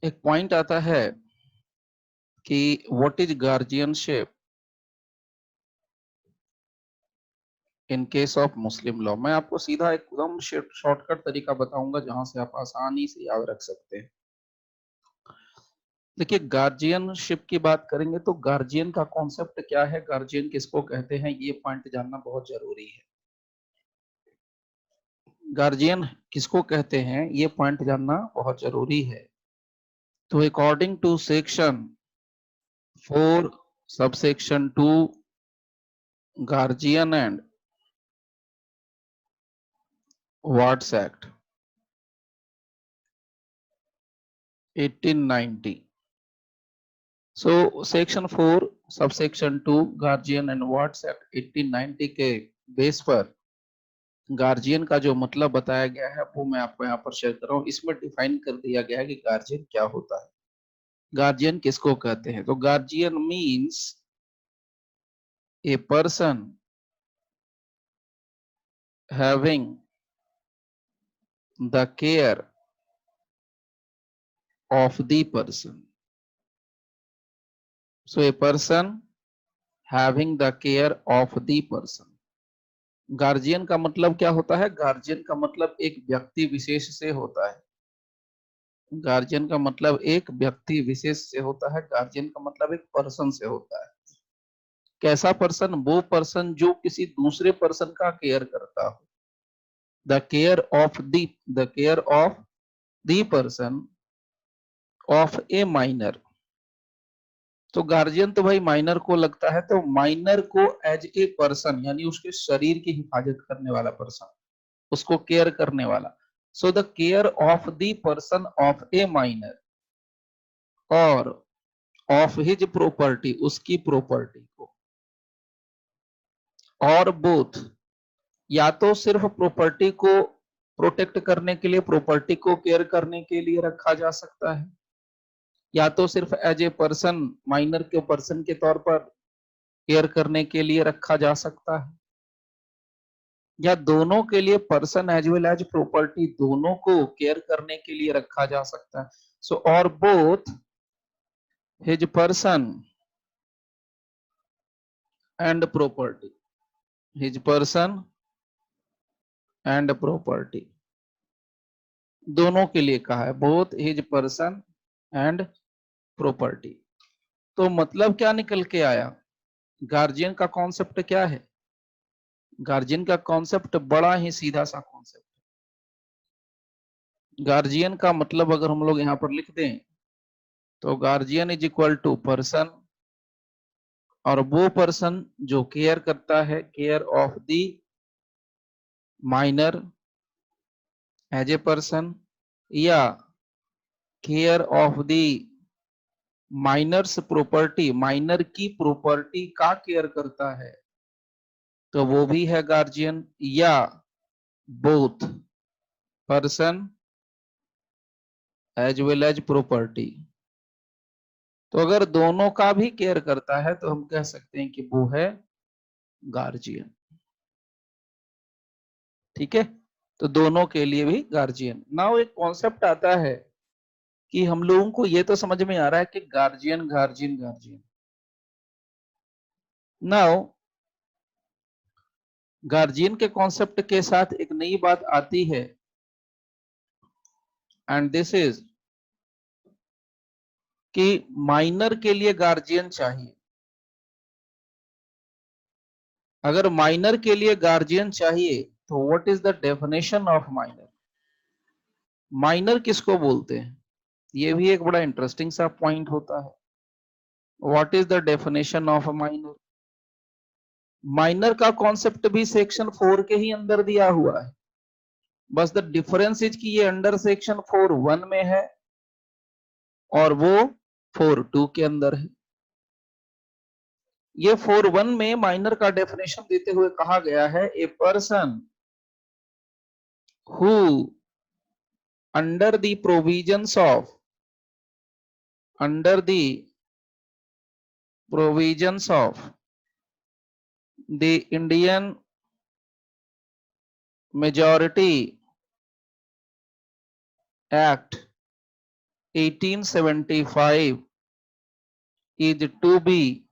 एक पॉइंट आता है कि what is guardianship in case of Muslim law. मैं आपको सीधा एकदम शॉर्टकट तरीका बताऊंगा जहां से आप आसानी से याद रख सकते हैं। देखिए, गार्जियनशिप की बात करेंगे तो गार्जियन का कॉन्सेप्ट क्या है, गार्जियन किसको कहते हैं, ये पॉइंट जानना बहुत जरूरी है। गार्जियन किसको कहते हैं ये पॉइंट जानना बहुत जरूरी है। तो according to section 4 subsection 2 guardian and wards act 1890, so section 4 subsection 2 guardian and wards act 1890 के बेस पर गार्जियन का जो मतलब बताया गया है वो मैं आपको यहाँ पर शेयर कर रहा हूँ। इसमें डिफाइन कर दिया गया है कि गार्जियन क्या होता है, गार्जियन किसको कहते हैं। तो guardian means a person having the care of the person. So a person having the care of the person. Guardian का मतलब क्या होता है, गार्जियन का मतलब एक व्यक्ति विशेष से होता है। गार्जियन का मतलब एक व्यक्ति विशेष से होता है, गार्जियन का मतलब एक पर्सन से होता है। कैसा पर्सन, वो पर्सन जो किसी दूसरे पर्सन का केयर करता हो। The care of the care of the person of A minor. तो गार्जियन तो भाई माइनर को लगता है, तो माइनर को एज ए पर्सन यानी उसके शरीर की हिफाजत करने वाला पर्सन, उसको केयर करने वाला। So the care of the person of A minor और ऑफ हिज प्रॉपर्टी, उसकी प्रॉपर्टी को, और बोथ, या तो सिर्फ प्रॉपर्टी को प्रोटेक्ट करने के लिए, प्रॉपर्टी को केयर करने के लिए रखा जा सकता है, या तो सिर्फ एज ए पर्सन माइनर के पर्सन के तौर पर केयर करने के लिए रखा जा सकता है, या दोनों के लिए person as well as property दोनों को केयर करने के लिए रखा जा सकता है। सो और both his person and property, his person and property दोनों के लिए कहा है, both his person and property. तो मतलब क्या निकल के आया, गार्जियन का कॉन्सेप्ट क्या है, गार्जियन का कॉन्सेप्ट बड़ा ही सीधा सा कॉन्सेप्ट। गार्जियन का मतलब अगर हम लोग यहां पर लिख दें तो guardian is equal to person, और वो पर्सन जो केयर करता है, care of the minor as a person, या care of the minor's property, minor की प्रॉपर्टी का केयर करता है, तो वो भी है गार्जियन, या both person as well as property. तो अगर दोनों का भी केयर करता है तो हम कह सकते हैं कि वो है गार्जियन। ठीक है, तो दोनों के लिए भी गार्जियन। नाउ एक कॉन्सेप्ट आता है कि हम लोगों को ये तो समझ में आ रहा है कि guardian guardian guardian. Now guardian के कॉन्सेप्ट के साथ एक नई बात आती है, एंड दिस इज कि माइनर के लिए गार्जियन चाहिए। अगर माइनर के लिए गार्जियन चाहिए तो what is the definition of minor, minor किसको बोलते हैं, ये भी एक बड़ा इंटरेस्टिंग सा पॉइंट होता है। What is the definition of minor, minor का कॉन्सेप्ट भी सेक्शन 4 के ही अंदर दिया हुआ है, बस द डिफरेंस इज कि ये अंडर सेक्शन 4(1) में है और वो 4(2) के अंदर है। ये 4(1) में माइनर का डेफिनेशन देते हुए कहा गया है, a person who under the provisions of, under the provisions of the Indian Majority Act 1875 is to be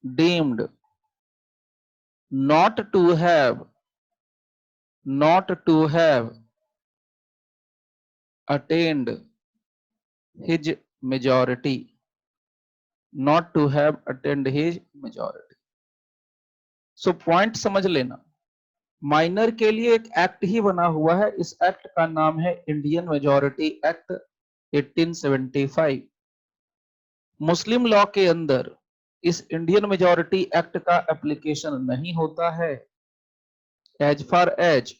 deemed not to have attained his majority, not to have attained his majority. So point समझ लेना, minor के लिए एक act ही बना हुआ है, इस act का नाम है इंडियन मेजॉरिटी एक्ट 1875। मुस्लिम लॉ के अंदर इस इंडियन मेजॉरिटी एक्ट का एप्लीकेशन नहीं होता है as far as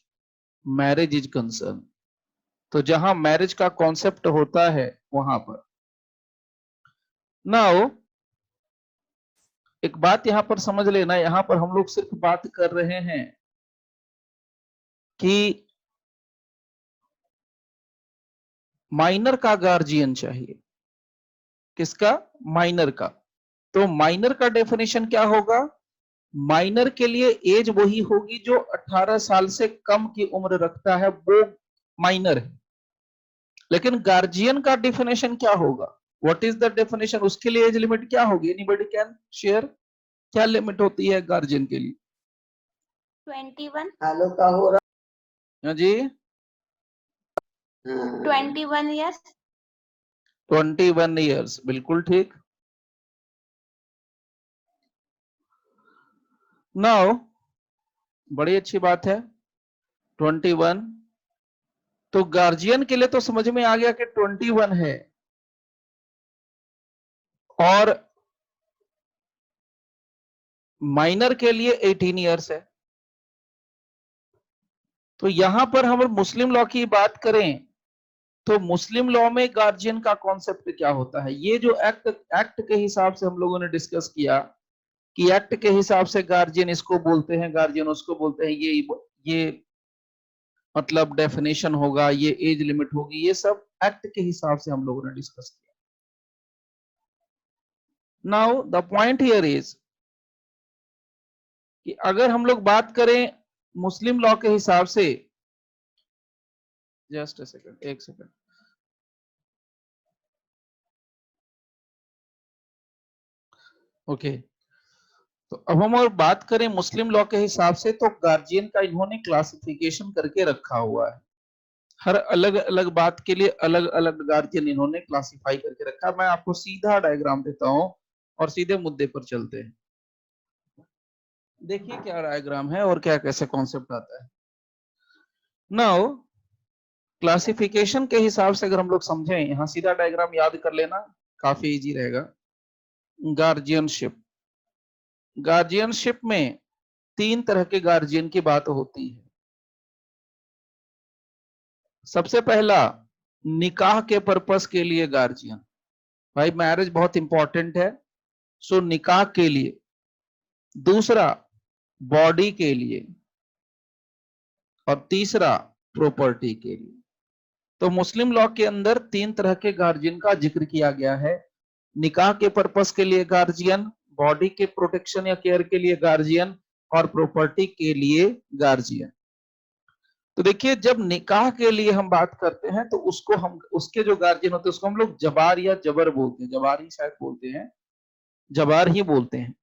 marriage is concern. तो जहां मैरिज का कॉन्सेप्ट होता है वहां पर। नाउ एक बात यहां पर समझ लेना, यहां पर हम लोग सिर्फ बात कर रहे हैं कि माइनर का गार्जियन चाहिए। किसका? माइनर का। तो माइनर का डेफिनेशन क्या होगा? माइनर के लिए एज वही होगी जो 18 साल से कम की उम्र रखता है, वो माइनर है। लेकिन गार्जियन का डेफिनेशन क्या होगा? What is the definition? उसके लिए एज लिमिट क्या होगी? Anybody can share? क्या लिमिट होती है गार्जियन के लिए? 21। हेलो का हो रहा? हाँ जी, 21 ईयर्स। 21 ईयर्स, बिल्कुल ठीक। नाउ बड़ी अच्छी बात है 21। तो गार्जियन के लिए तो समझ में आ गया कि 21 है, और माइनर के लिए 18 ईयर्स है। तो यहां पर हम मुस्लिम लॉ की बात करें तो मुस्लिम लॉ में गार्जियन का कॉन्सेप्ट क्या होता है? ये जो एक्ट के हिसाब से हम लोगों ने डिस्कस किया कि एक्ट के हिसाब से गार्जियन इसको बोलते हैं, गार्जियन उसको बोलते हैं, ये मतलब डेफिनेशन होगा, ये एज लिमिट होगी, ये सब एक्ट के हिसाब से हम लोगों ने डिस्कस किया। Now the point here is कि अगर हम लोग बात करें मुस्लिम लॉ के हिसाब से, जस्ट अ सेकंड, एक सेकंड, ओके। तो अब हम और बात करें मुस्लिम लॉ के हिसाब से, तो गार्जियन का इन्होंने क्लासिफिकेशन करके रखा हुआ है। हर अलग अलग बात के लिए अलग अलग गार्जियन इन्होंने क्लासिफाई करके रखा। मैं आपको सीधा डायग्राम देता हूं और सीधे मुद्दे पर चलते हैं। देखिए क्या डायग्राम है और क्या कैसे कॉन्सेप्ट आता है। नाउ क्लासिफिकेशन के हिसाब से अगर हम लोग समझें, यहां सीधा डायग्राम याद कर लेना, काफी इजी रहेगा। गार्जियनशिप, गार्जियनशिप में 3 तरह के गार्जियन की बात होती है। सबसे पहला, निकाह के पर्पस के लिए गार्जियन। भाई मैरिज बहुत इंपॉर्टेंट है, सो निकाह के लिए। दूसरा, बॉडी के लिए, और तीसरा, प्रॉपर्टी के लिए। तो मुस्लिम लॉ के अंदर 3 तरह के गार्जियन का जिक्र किया गया है। निकाह के पर्पस के लिए गार्जियन, बॉडी के प्रोटेक्शन या केयर के लिए गार्जियन, और प्रॉपर्टी के लिए गार्जियन। तो देखिए, जब निकाह के लिए हम बात करते हैं तो उसको हम, उसके जो गार्जियन होते हैं उसको हम लोग जबार या जबर बोलते हैं, जबार ही शायद बोलते हैं, जबार ही बोलते हैं।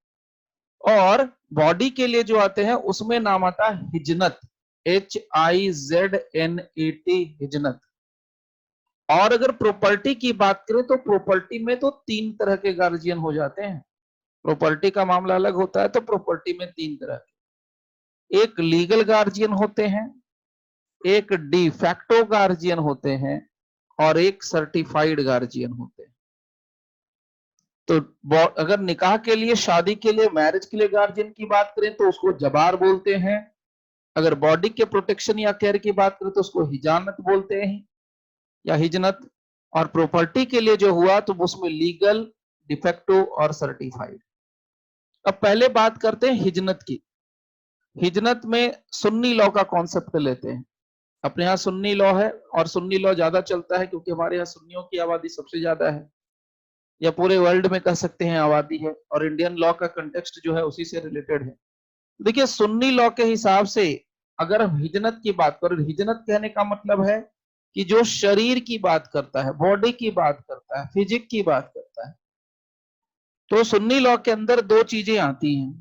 और बॉडी के लिए जो आते हैं उसमें नाम आता है हिजनत, HIZNAT, हिजनत। और अगर प्रॉपर्टी की बात करें तो प्रॉपर्टी में तो 3 तरह के गार्जियन हो जाते हैं। प्रॉपर्टी का मामला अलग होता है, तो प्रॉपर्टी में 3 तरह के, एक लीगल गार्जियन होते हैं, एक डी फैक्टो गार्जियन होते हैं, और एक सर्टिफाइड गार्जियन होते हैं। तो अगर निकाह के लिए, शादी के लिए, मैरिज के लिए गार्जियन की बात करें तो उसको जबार बोलते हैं। अगर बॉडी के प्रोटेक्शन या केयर की बात करें तो उसको हिजानत बोलते हैं या हिजनत। और प्रॉपर्टी के लिए जो हुआ तो उसमें लीगल, डिफेक्टो और सर्टिफाइड। अब पहले बात करते हैं हिजनत की। हिजनत में सुन्नी लॉ का कॉन्सेप्ट लेते हैं। अपने यहाँ सुन्नी लॉ है, और सुन्नी लॉ ज्यादा चलता है क्योंकि हमारे यहाँ सुन्नियों की आबादी सबसे ज्यादा है, या पूरे वर्ल्ड में कह सकते हैं आबादी है, और इंडियन लॉ का कंटेक्स्ट जो है उसी से रिलेटेड है। देखिए, सुन्नी लॉ के हिसाब से अगर हम हिजनत की बात करें, हिजनत कहने का मतलब है कि जो शरीर की बात करता है, बॉडी की बात करता है, फिजिक की बात करता है। तो सुन्नी लॉ के अंदर दो चीजें आती हैं।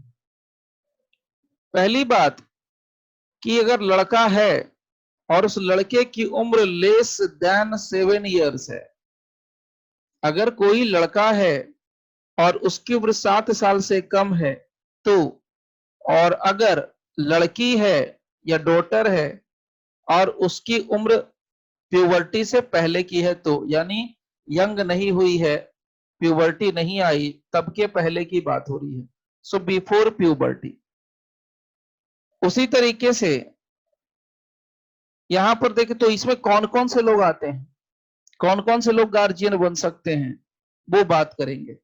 पहली बात कि अगर लड़का है और उस लड़के की उम्र लेस देन 7 इयर्स है, अगर कोई लड़का है और उसकी उम्र 7 साल से कम है तो, और अगर लड़की है या डॉटर है और उसकी उम्र प्यूबर्टी से पहले की है तो, यानी यंग नहीं हुई है, प्यूबर्टी नहीं आई, तब के पहले की बात हो रही है, सो बिफोर प्यूबर्टी। उसी तरीके से यहां पर देखें तो इसमें कौन कौन से लोग आते हैं, कौन कौन से लोग गार्जियन बन सकते हैं, वो बात करेंगे।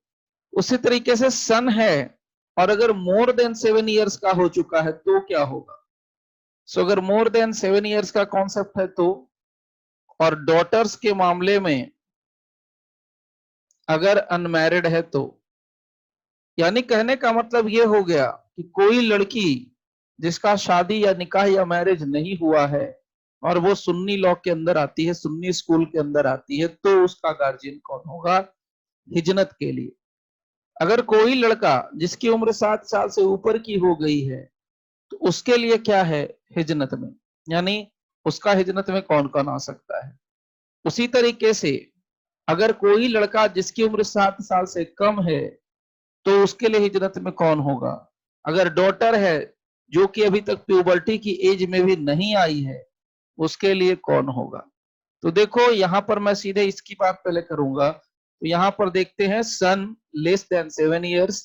उसी तरीके से सन है और अगर मोर देन 7 इयर्स का हो चुका है तो क्या होगा। सो अगर मोर देन 7 इयर्स का कॉन्सेप्ट है तो, और डॉटर्स के मामले में अगर अनमैरिड है तो, यानी कहने का मतलब ये हो गया कि कोई लड़की जिसका शादी या निकाह या मैरिज नहीं हुआ है और वो सुन्नी लॉ के अंदर आती है, सुन्नी स्कूल के अंदर आती है, तो उसका गार्जियन कौन होगा हिजनत के लिए। अगर कोई लड़का जिसकी उम्र 7 साल से ऊपर की हो गई है तो उसके लिए क्या है हिजनत में, यानी उसका हिजनत में कौन कौन आ सकता है। उसी तरीके से अगर कोई लड़का जिसकी उम्र 7 साल से कम है तो उसके लिए हिजरत में कौन होगा। अगर डॉटर है जो कि अभी तक प्यूबर्टी की एज में भी नहीं आई है, उसके लिए कौन होगा। तो देखो यहां पर मैं सीधे इसकी बात पहले करूंगा। तो यहां पर देखते हैं son less than 7 years,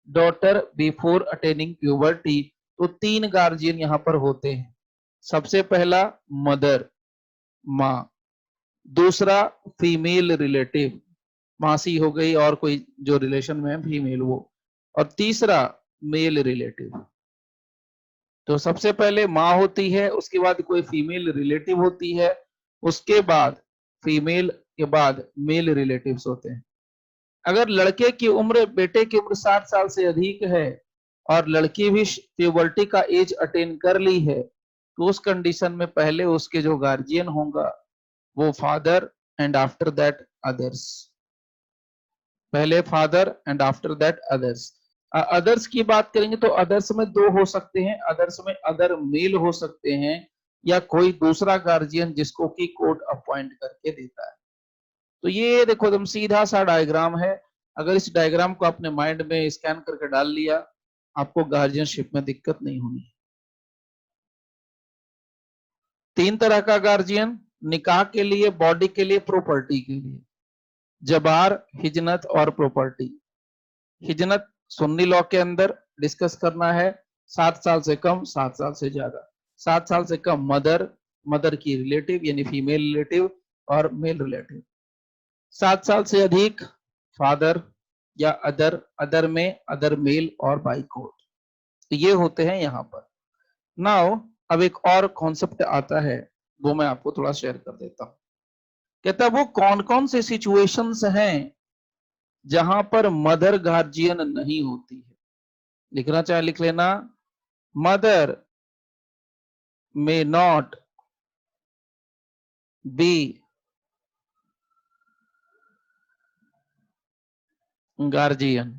daughter before attaining puberty. तो 3 गार्जियन यहां पर होते हैं। सबसे पहला मदर, माँ, दूसरा फीमेल रिलेटिव, मासी हो गई और कोई जो रिलेशन में है फीमेल वो, और तीसरा मेल रिलेटिव। तो सबसे पहले माँ होती है, उसके बाद कोई फीमेल रिलेटिव होती है, उसके बाद फीमेल के बाद मेल रिलेटिव्स होते हैं। अगर लड़के की उम्र, बेटे की उम्र 60 साल से अधिक है और लड़की भी प्यूबर्टी का एज अटेन कर ली है तो उस कंडीशन में पहले उसके जो गार्जियन होगा वो father and after that others, पहले father and after that others. Others की बात करेंगे तो अदर्स में 2 हो सकते हैं, अदर्स में अदर मेल हो सकते हैं या कोई दूसरा गार्जियन जिसको कि कोर्ट अपॉइंट करके देता है। तो ये देखो एकदम सीधा सा डायग्राम है। अगर इस डायग्राम को अपने माइंड में स्कैन करके डाल लिया, आपको गार्जियनशिप में दिक्कत नहीं होनी। 3 तरह का गार्जियन, निकाह के लिए, बॉडी के लिए, प्रॉपर्टी के लिए। जबार, हिजनत और प्रॉपर्टी। हिजनत सुन्नी लॉ के अंदर डिस्कस करना है, 7 साल से कम, 7 साल से ज्यादा। 7 साल से कम मदर, मदर की रिलेटिव यानी फीमेल रिलेटिव और मेल रिलेटिव। 7 साल से अधिक फादर या अदर, अदर में अदर मेल और बाई कोर्ट। तो ये होते हैं यहां पर। नाउ अब एक और कॉन्सेप्ट आता है, वो मैं आपको थोड़ा शेयर कर देता हूं। कहता है वो कौन कौन से सिचुएशंस हैं जहां पर मदर गार्जियन नहीं होती है। लिखना चाहे लिख लेना, mother may not be guardian.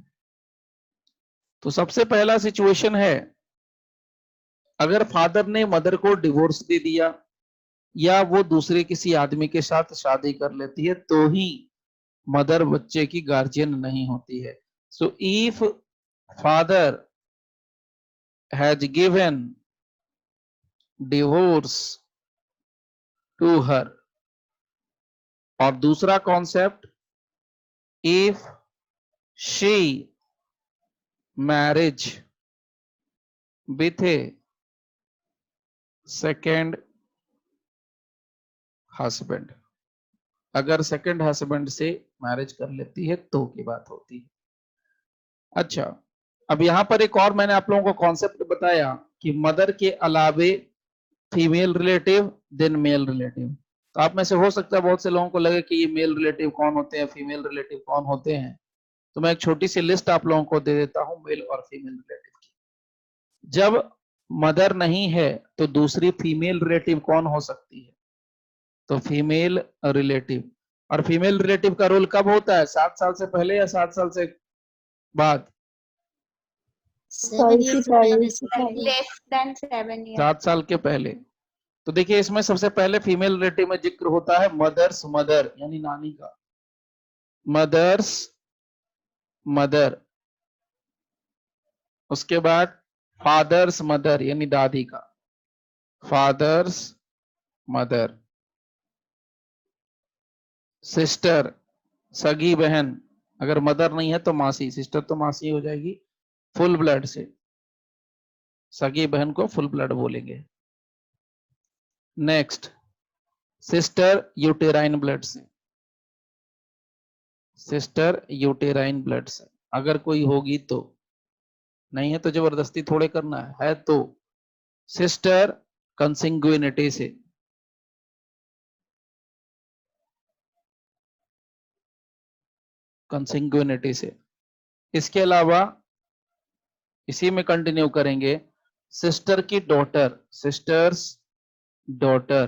तो सबसे पहला सिचुएशन है अगर फादर ने मदर को डिवोर्स दे दिया या वो दूसरे किसी आदमी के साथ शादी कर लेती है तो ही मदर बच्चे की गार्जियन नहीं होती है। So if father has given divorce to her, और दूसरा concept if she marriage with a second husband, अगर सेकेंड हस्बैंड से मैरिज कर लेती है तो की बात होती है। अच्छा, अब यहां पर एक और मैंने आप लोगों को कॉन्सेप्ट बताया कि मदर के अलावे female relative then male relative. तो आप में से हो सकता है बहुत से लोगों को लगे कि ये मेल रिलेटिव कौन होते हैं, फीमेल रिलेटिव कौन होते हैं। तो मैं एक छोटी सी लिस्ट आप लोगों को दे देता हूं मेल और फीमेल रिलेटिव की। जब मदर नहीं है तो दूसरी फीमेल रिलेटिव कौन हो सकती है, तो फीमेल रिलेटिव। और फीमेल रिलेटिव का रोल कब होता है, 7 साल से पहले या 7 साल से बाद? 7 years से पहले। Less than 7 years. 7 साल के पहले। तो देखिए इसमें सबसे पहले फीमेल रिलेटिव में जिक्र होता है मदर्स मदर यानी नानी का, मदर्स मदर। उसके बाद फादर्स मदर यानी दादी का, फादर्स मदर। सिस्टर सगी बहन, अगर मदर नहीं है तो मासी, सिस्टर तो मासी हो जाएगी फुल ब्लड से, सगी बहन को फुल ब्लड बोलेंगे। नेक्स्ट सिस्टर यूटेराइन ब्लड से, सिस्टर यूटेराइन ब्लड से अगर कोई होगी तो, नहीं है तो जबरदस्ती थोड़े करना है तो। सिस्टर कंसिंग्युइनिटी से, कंसिंग्युइनिटी से। इसके अलावा इसी में कंटिन्यू करेंगे, सिस्टर की डॉटर, सिस्टर्स डॉटर।